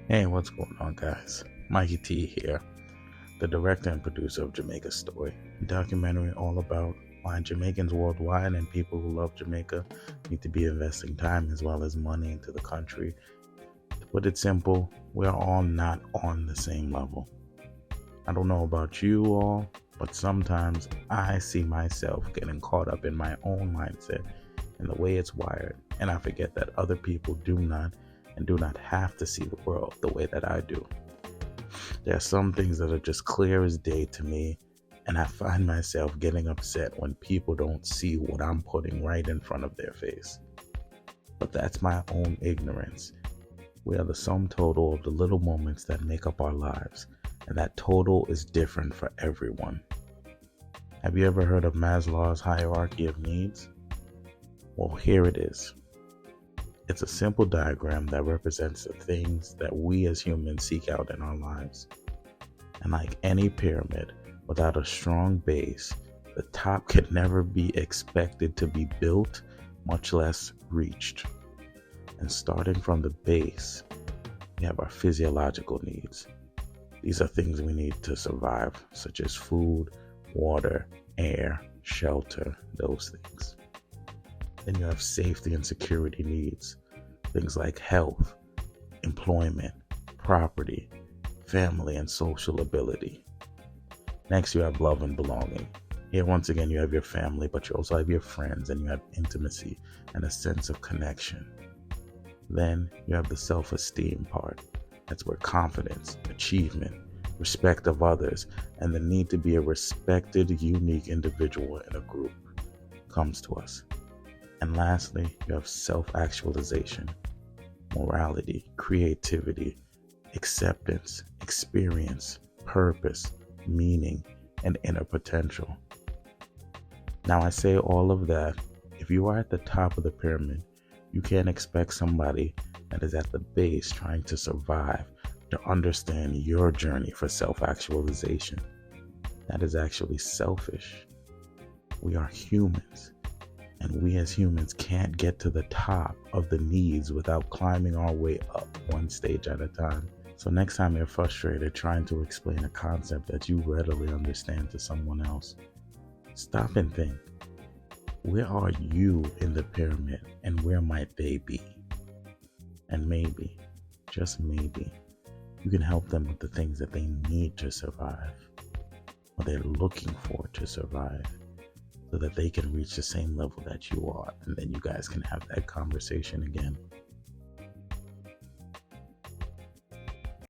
Hey, what's going on, guys? Mikey T here, the director and producer of Jamaica Story, a documentary all about why Jamaicans worldwide and people who love Jamaica need to be investing time as well as money into the country. To put it simple, we are all not on the same level. I don't know about you all, but sometimes I see myself getting caught up in my own mindset and the way it's wired, and I forget that other people do not and do not have to see the world the way that I do. There are some things that are just clear as day to me, and I find myself getting upset when people don't see what I'm putting right in front of their face. But that's my own ignorance. We are the sum total of the little moments that make up our lives, and that total is different for everyone. Have you ever heard of Maslow's hierarchy of needs? Well, here it is. It's a simple diagram that represents the things that we as humans seek out in our lives. And like any pyramid, without a strong base, the top could never be expected to be built, much less reached. And starting from the base, we have our physiological needs. These are things we need to survive, such as food, water, air, shelter, those things. Then you have safety and security needs, things like health, employment, property, family, and social ability. Next, you have love and belonging. Here, once again, you have your family, but you also have your friends, and you have intimacy and a sense of connection. Then, you have the self-esteem part. That's where confidence, achievement, respect of others, and the need to be a respected, unique individual in a group comes to us. And lastly, you have self-actualization, morality, creativity, acceptance, experience, purpose, meaning, and inner potential. Now, I say all of that. If you are at the top of the pyramid, you can't expect somebody that is at the base trying to survive to understand your journey for self-actualization. That is actually selfish. We are humans. And we as humans can't get to the top of the needs without climbing our way up one stage at a time. So next time you're frustrated trying to explain a concept that you readily understand to someone else, stop and think, where are you in the pyramid and where might they be? And maybe, just maybe, you can help them with the things that they need to survive, or they're looking for to survive, so that they can reach the same level that you are, and then you guys can have that conversation again.